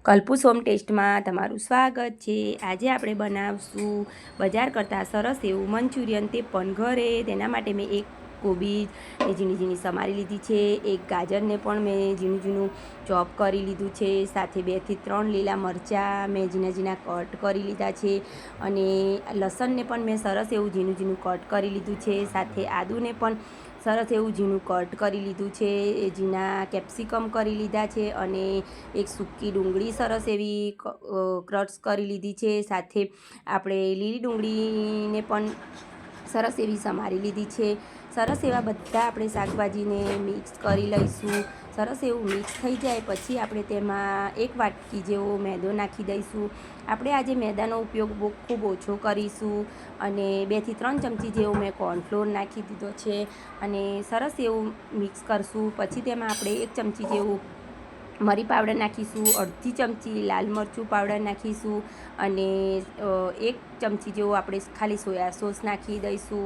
કલ્પુસ home ટેસ્ટમાં તમારું સ્વાગત છે। આજે આપણે બનાવશું બજાર કરતાં સરસ એવું મંચુરિયન, તે પણ ઘરે। તેના માટે મેં એક કોબીજ ઝીણી ઝીણી સમારી લીધી છે, એક ગાજરને પણ મેં ઝીણું ઝીણું ચોપ કરી લીધું છે, સાથે 2 થી 3 લીલા મરચાં મેં ઝીણા ઝીણા કટ કરી લીધા છે, અને લસણને પણ મેં સરસ એવું ઝીણું ઝીણું કટ કરી લીધું છે, સાથે આદુને પણ સરસ એવું ઝીણું કટ કરી લીધું છે, ઝીણા કેપ્સિકમ કરી લીધા છે, અને એક સૂકી ડુંગળી સરસ એવી ક્રશ કરી લીધી છે, સાથે આપણે લીલી ડુંગળીને પણ સરસ એવી સમારી લીધી છે। સરસ એવા બધા આપણે શાકભાજીને મિક્સ કરી લઈશું। સરસ એવું મિક્સ થઈ જાય પછી આપણે તેમાં 1 વાટકી જેવો મેદો નાખી દઈશું। આપણે આજે મેદાનો ઉપયોગ ખૂબ ઓછો કરીશું, અને 2 થી 3 ચમચી જેવો મેં કોર્નફ્લોર નાખી દીધો છે, અને સરસ એવું મિક્સ કરશું। પછી તેમાં આપણે 1 ચમચી જેવું મરી પાવડર નાખીશું, અડધી ચમચી લાલ મરચું પાવડર નાખીશું, અને 1 ચમચી જેવું આપણે ખાલી સોયા સોસ નાખી દઈશું,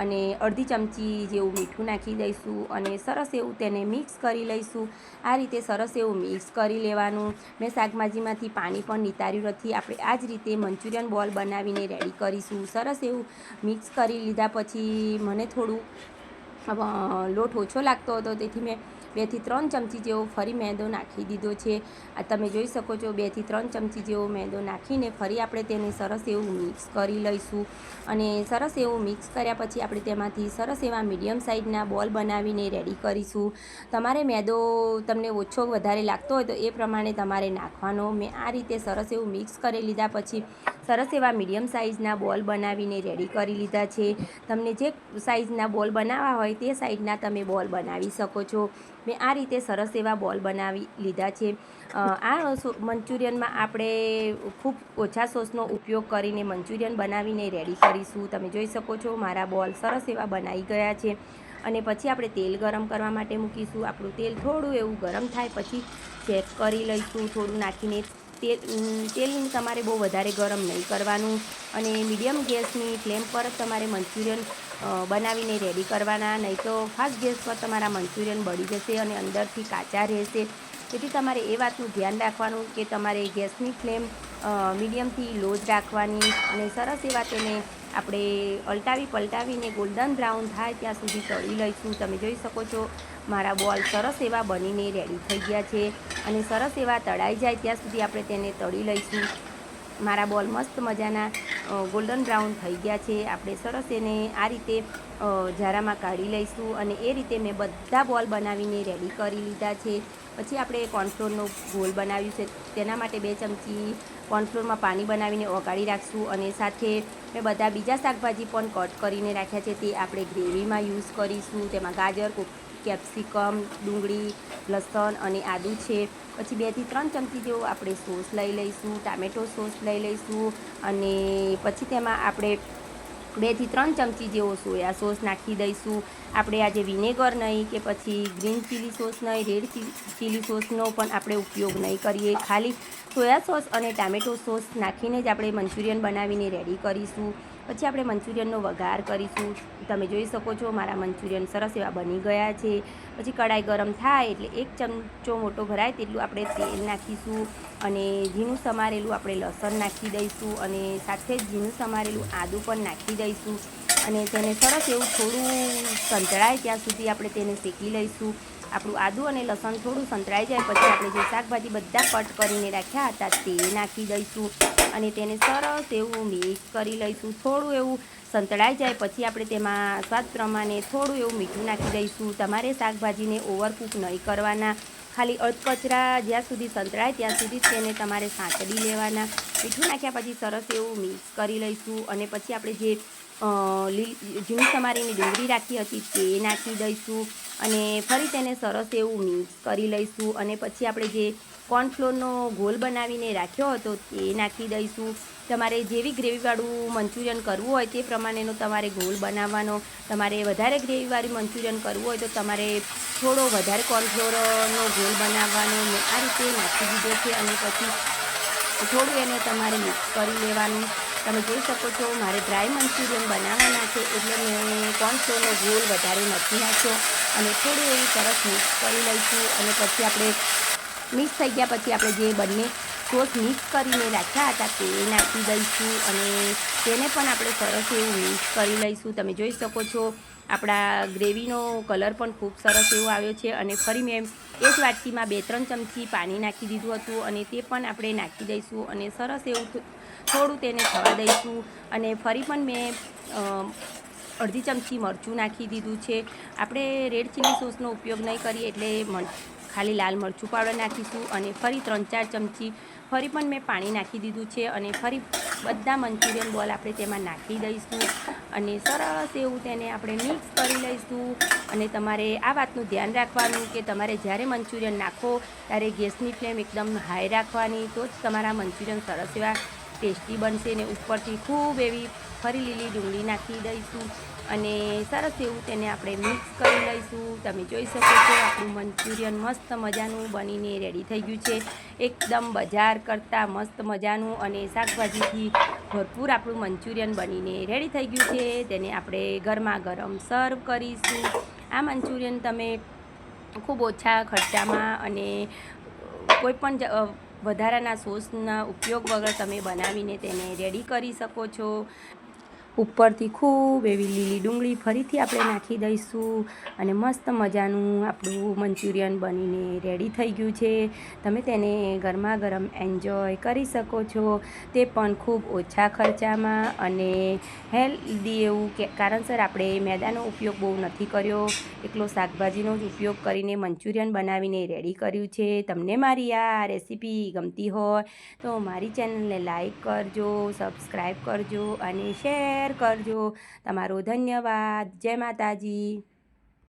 અને અડધી ચમચી જેવું મીઠું નાખી દઈશું, અને સરસ એવું તેને મિક્સ કરી લઈશું। આ રીતે સરસ એવું મિક્સ કરી લેવાનું। મેં શાકભાજીમાંથી પાણી પણ નિતાર્યું નથી। આપણે આ જ રીતે મંચુરિયન બોલ બનાવીને રેડી કરીશું। સરસ એવું મિક્સ કરી લીધા પછી મને થોડું લોટ ઓછો લાગતો હતો, તેથી મેં 2 થી 3 ચમચી જેવો ફરી મેદો નાખી દીધો છે। આ તમે જોઈ શકો છો, 2 થી 3 ચમચી જેવો મેદો નાખીને ફરી આપણે તેને સરસ એવું મિક્સ કરી લઈશું। અને સરસ એવું મિક્સ કર્યા પછી આપણે તેમાંથી સરસ એવા મીડિયમ સાઇઝના બોલ બનાવીને રેડી કરીશું। તમારે મેદો તમને ઓછો વધારે લાગતો હોય તો એ પ્રમાણે તમારે નાખવાનો। મેં આ રીતે સરસ એવું મિક્સ કરી લીધા પછી સરસ એવા મીડિયમ સાઇઝના બોલ બનાવીને રેડી કરી લીધા છે। તમને જે સાઇઝના બોલ બનાવવા હોય તે સાઇઝના તમે બોલ બનાવી શકો છો। મેં આ રીતે સરસ એવા બોલ બનાવી લીધા છે। આ મંચુરિયનમાં આપણે ખૂબ ઓછા સોસનો ઉપયોગ કરીને મંચુરિયન બનાવીને રેડી કરીશું। તમે જોઈ શકો છો મારા બોલ સરસ એવા બનાવી ગયા છે, અને પછી આપણે તેલ ગરમ કરવા માટે મૂકીશું। આપણું તેલ થોડું એવું ગરમ થાય પછી ચેક કરી લઈશું થોડું નાખીને। તેલ તમારે બહુ વધારે ગરમ નહીં કરવાનું, અને મીડિયમ ગેસની ફ્લેમ પર જ તમારે મંચુરિયન બનાવીને રેડી કરવાના, નહીં તો ફાસ્ટ ગેસ પર તમારા મંચુરિયન બળી જશે અને અંદરથી કાચા રહેશે। તેથી તમારે એ વાતનું ધ્યાન રાખવાનું કે તમારે ગેસની ફ્લેમ મીડિયમથી લો જ રાખવાની, અને સરસ એવા તેને આપણે પલટાવીને ગોલ્ડન બ્રાઉન થાય ત્યાં સુધી તળી લઈશું। તમે જોઈ શકો છો મારા બોલ સરસ એવા બનીને રેડી થઈ ગયા છે, અને સરસ એવા તળાઈ જાય ત્યાં સુધી આપણે તેને તળી લઈશું। મારા બોલ મસ્ત મજાના ગોલ્ડન બ્રાઉન થઈ ગયા છે। આપણે સરસ એને આ રીતે ઝારામાં કાઢી લઈશું, અને એ રીતે મેં બધા બોલ બનાવીને રેડી કરી લીધા છે। પછી આપણે કોર્નફ્લોરનો ગોળ બનાવ્યું છે, તેના માટે 2 ચમચી કોર્નફ્લોરમાં પાણી બનાવીને ઓગાળી રાખશું, અને સાથે મેં બધા બીજા શાકભાજી પણ કટ કરીને રાખ્યા છે, તે આપણે ગ્રેવીમાં યુઝ કરીશું। તેમાં ગાજર, કેપ્સિકમ, ડુંગળી, લસણ અને આદું છે। પછી 2 થી 3 ચમચી જેવો આપણે સોસ લઈ લઈશું, ટામેટો સોસ લઈ લઈશું, અને પછી તેમાં આપણે 2 થી 3 ચમચી જેવો સોયા સોસ નાખી દઈશું। આપણે આજે વિનેગર નહીં કે પછી ગ્રીન ચીલી સોસ નહીં, રેડ ચીલી સોસનો પણ આપણે ઉપયોગ નહીં કરીએ, ખાલી સોયા સોસ અને ટામેટો સોસ નાખીને જ આપણે મંચુરિયન બનાવીને રેડી કરીશું। પછી આપણે મંચુરિયનનો વઘાર કરીશું। તમે જોઈ શકો છો મારા મંચુરિયન સરસ એવા બની ગયા છે। પછી કઢાઈ ગરમ થાય એટલે 1 ચમચો મોટો ભરાય તેટલું આપણે તેલ નાખીશું, અને ઝીણું સમારેલું આપણે લસણ નાખી દઈશું, અને સાથે જ ઝીણું સમારેલું આદું પણ નાખી દઈશું, અને તેને સરસ એવું થોડું સંતળાય ત્યાં સુધી આપણે તેને શેકી લઈશું। આપણું આદું અને લસણ થોડું સંતળાઈ જાય પછી આપણે જે શાકભાજી બધા કટ કરીને રાખ્યા હતા તે નાખી દઈશું, અને તેને સરસ એવું મિક્સ કરી લઈશું। થોડું એવું સંતળાઈ જાય પછી આપણે તેમાં સ્વાદ પ્રમાણે થોડું એવું મીઠું નાખી દઈશું। તમારે શાકભાજીને ઓવરકૂક નહીં કરવાના, ખાલી અધકચરા જ્યાં સુધી સંતળાય ત્યાં સુધી જ તેને તમારે સાંતળી લેવાના। મીઠું નાખ્યા પછી સરસ એવું મિક્સ કરી લઈશું, અને પછી આપણે જે ઝીણી સમારીની ડુંગળી રાખી હતી તે નાખી દઈશું, અને ફરી તેને સરસ એવું મિક્સ કરી લઈશું, અને પછી આપણે જે કોર્નફ્લોરનો ગોળ બનાવીને રાખ્યો હતો તે નાખી દઈશું। તમારે જેવી ગ્રેવીવાળું મંચુરિયન કરવું હોય તે પ્રમાણેનો તમારે ગોળ બનાવવાનો। તમારે વધારે ગ્રેવીવાળું મંચુરિયન કરવું હોય તો તમારે થોડો વધારે કોર્નફ્લોરનો ગોળ બનાવવાનો। મેં આ રીતે નાખી દીધો છે, અને પછી થોડું એને તમારે મિક્સ કરી લેવાનું। તમે જોઈ શકો છો મારે ડ્રાય મંચુરિયન બનાવવાના છે, એટલે મેં કોર્નફ્લોરનો ગોળ વધારે નથી નાખ્યો, અને થોડું એવું સરસ મિક્સ કરી લઈશું, અને પછી આપણે મિક્સ થઈ ગયા પછી આપણે જે બંને સોસ મિક્સ કરીને રાખ્યા હતા તે નાખી દઈશું અને તેને પણ આપણે સરસ એવું મિક્સ કરી લઈશું. તમે જોઈ શકો છો આપણા ગ્રેવીનો કલર પણ ખૂબ સરસ એવો આવ્યો છે. અને ફરી મેં એ જ વાટકીમાં 2-3 ચમચી પાણી નાખી દીધું હતું અને તે પણ આપણે નાખી દઈશું અને સરસ એવું થોડું તેને થવા દઈશું. અને ફરી પણ મેં અડધી ચમચી મરચું નાખી દીધું છે. આપણે રેડ ચીલી સોસનો ઉપયોગ નહીં કરીએ એટલે ખાલી લાલ મરચું પાવડર નાખીશું. અને ફરી 3-4 ચમચી ફરી પણ મેં પાણી નાખી દીધું છે અને ફરી બધા મંચુરિયન બોલ આપણે તેમાં નાખી દઈશું અને સરસ એવું તેને આપણે મિક્સ કરી લઈશું. અને તમારે આ વાતનું ધ્યાન રાખવાનું કે તમારે જ્યારે મંચુરિયન નાખો ત્યારે ગેસની ફ્લેમ એકદમ હાઈ રાખવાની, તો જ તમારા મંચુરિયન સરસ એવા ટેસ્ટી બનશે. ને ઉપરથી ખૂબ એવી ફરી લીલી ડુંગળી નાખી દઈશું અને સરસ એવું તેને આપણે મિક્સ કરી લઈશું. તમે જોઈ શકો છો આપણું મંચુરિયન મસ્ત મજાનું બનીને રેડી થઈ ગયું છે. એકદમ બજાર કરતાં મસ્ત મજાનું અને શાકભાજીથી ભરપૂર આપણું મંચુરિયન બનીને રેડી થઈ ગયું છે. તેને આપણે ગરમા ગરમ સર્વ કરીશું. આ મંચુરિયન તમે ખૂબ ઓછા ખર્ચામાં અને કોઈપણ વધારાના સોસના ઉપયોગ વગર તમે બનાવીને તેને રેડી કરી શકો છો. ઉપરથી ખૂબ એવી લીલી ડુંગળી ફરીથી આપણે નાખી દઈશું અને મસ્ત મજાનું આપણું મંચુરિયન બનીને રેડી થઈ ગયું છે. તમે તેને ગરમા ગરમ એન્જોય કરી શકો છો, તે પણ ખૂબ ઓછા ખર્ચામાં અને હેલ્ધી એવું કારણસર આપણે મેદાનો ઉપયોગ બહુ નથી કર્યો, એકલો શાકભાજીનો જ ઉપયોગ કરીને મંચુરિયન બનાવીને રેડી કર્યું છે. તમને મારી આ રેસીપી ગમતી હોય તો મારી ચેનલને લાઈક કરજો, સબસ્ક્રાઈબ કરજો અને શેર કરજો. તમારો ધન્યવાદ. જય માતાજી.